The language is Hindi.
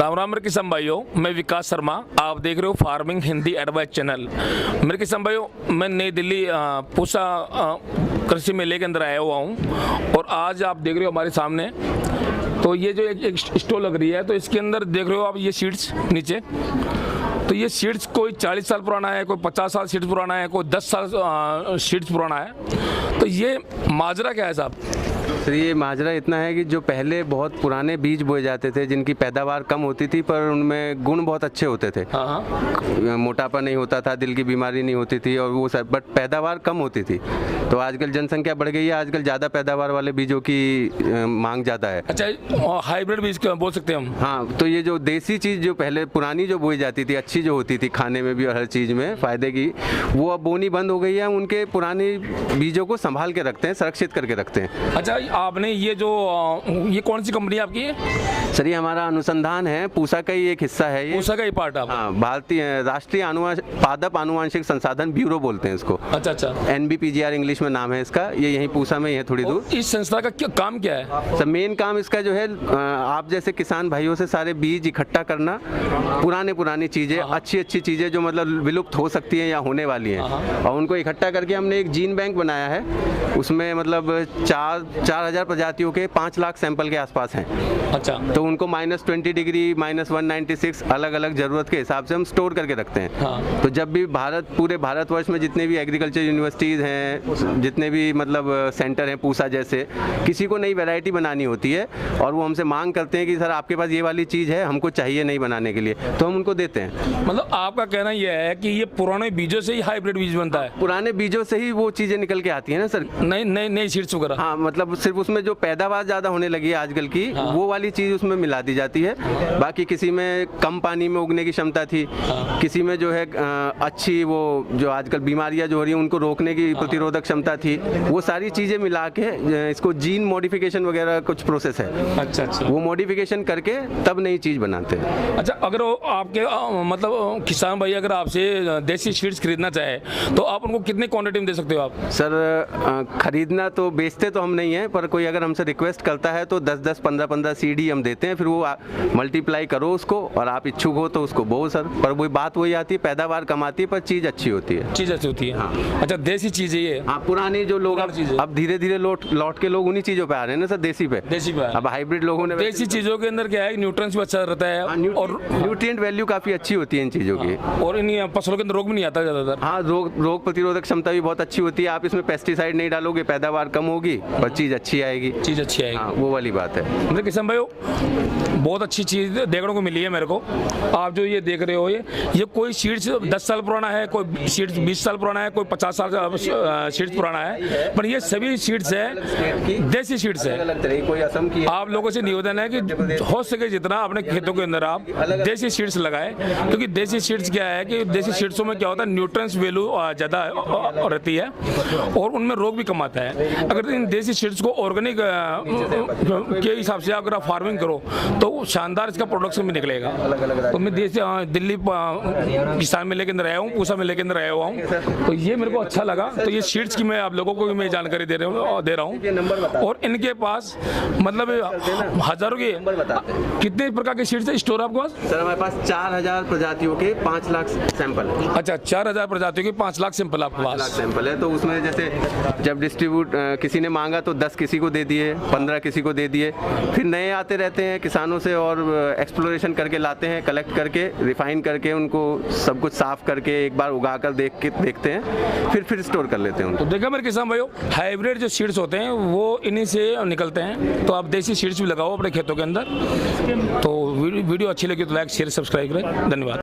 राम राम मेरे किसान भाइयों, मैं विकास शर्मा। आप देख रहे हो फार्मिंग हिंदी एडवाइस चैनल। मेरे किसान भाइयों, मैं नई दिल्ली पूसा कृषि मेले के अंदर आया हुआ हूँ और आज आप देख रहे हो हमारे सामने तो ये जो एक स्टॉल लग रही है, तो इसके अंदर देख रहे हो आप ये सीड्स नीचे। तो ये सीड्स कोई 40 साल पुराना है, कोई 50 साल सीड्स पुराना है, कोई 10 साल सीड्स पुराना है। तो ये माजरा क्या है साहब? सर ये माजरा इतना है कि जो पहले बहुत पुराने बीज बोए जाते थे जिनकी पैदावार कम होती थी पर उनमें गुण बहुत अच्छे होते थे। मोटापा नहीं होता था, दिल की बीमारी नहीं होती थी और वो सब, बट पैदावार कम होती थी। तो आजकल जनसंख्या बढ़ गई है, आजकल ज़्यादा पैदावार वाले बीजों की मांग ज़्यादा है। अच्छा, हाइब्रिड बीज बोल सकते हैं हम? हाँ, तो ये जो देसी चीज़ जो पहले पुरानी जो बोई जाती थी, अच्छी जो होती थी खाने में भी और हर चीज़ में फ़ायदे की, वो अब बोनी बंद हो गई है। उनके पुराने बीजों को संभाल के रखते हैं, संरक्षित करके रखते हैं। अच्छा, आपने ये कौन सी कंपनी आपकी है? सर ये हमारा अनुसंधान है, पूसा का ही एक हिस्सा है ये। पूसा का ही पार्ट आप? हाँ, भारतीय राष्ट्रीय पादप आनुवांशिक संसाधन ब्यूरो बोलते हैं इसको। अच्छा अच्छा, NBPGR इंग्लिश में नाम है इसका। ये यहीं पूसा में ही है, थोड़ी दूर। इस संस्था का काम क्या है? सर मेन काम इसका जो है, आप जैसे किसान भाइयों से सारे बीज इकट्ठा करना, पुरानी चीज़ें, अच्छी चीज़ें जो मतलब विलुप्त हो सकती हैं या होने वाली हैं, और उनको इकट्ठा करके हमने एक जीन बैंक बनाया है। उसमें मतलब 4,000 प्रजातियों के 5 लाख सैंपल के आसपास हैं। अच्छा, तो उनको -20 डिग्री, -196 अलग अलग ज़रूरत के हिसाब से हम स्टोर करके रखते हैं। हाँ। तो जब भी पूरे भारतवर्ष में जितने भी एग्रीकल्चर यूनिवर्सिटीज़ हैं, जितने भी मतलब सेंटर हैं पूसा जैसे, किसी को नई वैरायटी बनानी होती है और वो हमसे मांग करते हैं कि सर आपके पास ये वाली चीज़ है, हमको चाहिए नहीं बनाने के लिए, तो हम उनको देते हैं। मतलब आपका कहना यह है कि ये पुराने बीजों से ही हाइब्रिड बीज बनता है? पुराने बीजों से ही वो चीज़ें निकल के आती है ना सर, नई सीड्स वगैरह। हाँ, मतलब सिर्फ उसमें जो पैदावार ज़्यादा होने लगी है आजकल की, हाँ। वो वाली चीज़ उसमें मिला दी जाती है। बाकी किसी में कम पानी में उगने की क्षमता थी, किसी में जो है अच्छी वो जो आजकल बीमारियां जो हो रही हैं उनको रोकने की प्रतिरोधक क्षमता थी, वो सारी चीज़ें मिला के इसको जीन मॉडिफिकेशन वगैरह कुछ प्रोसेस है। अच्छा अच्छा, वो मॉडिफिकेशन करके तब नई चीज़ बनाते हैं। अच्छा, अगर आपके मतलब किसान भाई अगर आपसे देसी सीड्स खरीदना चाहे तो आप उनको कितने क्वांटिटी में दे सकते हो आप? सर खरीदना तो बेचते तो हम नहीं हैं, पर कोई अगर हमसे रिक्वेस्ट करता है तो 10-10, 15-15 सीड ही हम देते हैं। फिर वो मल्टीप्लाई करो उसको और आप इच्छुक हो तो उसको बो सर। पर वही बात वही आती है, पैदावार कम आती है पर चीज़ अच्छी होती है। चीज़ अच्छी होती है। हाँ। अच्छा, देसी चीज़ें ये? हाँ, पुरानी जो लोग अब धीरे धीरे लौट के लोग उन्हीं चीज़ों पे आ रहे हैं ना सर, देसी पे। अब हाइब्रिड लोगों ने, देसी चीज़ों के अंदर क्या है, न्यूट्रिएंट्स भी अच्छा रहता है और न्यूट्रिएंट वैल्यू काफ़ी अच्छी होती है इन चीज़ों की, और इन फसलों के अंदर रोग भी नहीं आता ज़्यादातर। हाँ, रोग प्रतिरोधक क्षमता भी बहुत अच्छी होती है। आप इसमें पेस्टिसाइड नहीं डालोगे, पैदावार कम होगी पर चीज़ अच्छी आएगी। हाँ, वो वाली बात है। मेरे किसान भाइयों, बहुत अच्छी चीज़ देखने को मिली है मेरे को। आप जो ये देख रहे हो, ये कोई सीड्स 10 साल पुराना है, कोई सीड्स 20 साल पुराना है, कोई 50 साल सीड्स पुराना है, पर ये सभी सीड्स है, देसी सीड्स है। कोई असम की। आप लोगों से निवेदन है कि हो सके जितना अपने खेतों के अंदर आप देसी सीड्स लगाएं, क्योंकि देसी सीड्स क्या है कि देसी सीड्सों में क्या होता है, न्यूट्रिएंट्स वैल्यू ज़्यादा रहती है और उनमें रोग भी कम आता है। अगर इन देसी सीड्स को ऑर्गेनिक के हिसाब से अगर आप फार्मिंग करो तो शानदार इसका प्रोडक्शन भी निकलेगा। तो मैं दिल्ली किसान मेले के अंदर आया हूँ, पूसा मेले के अंदर आया हुआ हूँ, तो ये मेरे को अच्छा लगा। तो ये सीड्स की मैं आप लोगों को भी मैं जानकारी दे रहा हूँ। और इनके पास मतलब हजारों के कितने प्रकार के सीड्स है स्टोर आपके पास? सर हमारे पास 4,000 प्रजातियों के 5 लाख सैंपल है। अच्छा, 4,000 प्रजातियों के 5 लाख सैंपल आपके पास? 5 लाख सैंपल है। तो उसमें जैसे जब डिस्ट्रीब्यूट किसी ने मांगा तो 10 किसी को दे दिए, 15 किसी को दे दिए, फिर नए आते रहते हैं किसानों से और एक्सप्लोरेशन करके लाते हैं, कलेक्ट करके रिफाइन करके उनको सब कुछ साफ करके एक बार उगा कर देखते हैं, फिर स्टोर कर लेते हैं उनको। तो देखा मेरे किसान भाइयों, हाइब्रिड जो सीड्स होते हैं वो इन्हीं से निकलते हैं। तो आप देसी सीड्स भी लगाओ अपने खेतों के अंदर। तो वीडियो अच्छी लगी तो लाइक शेयर सब्सक्राइब करें। धन्यवाद।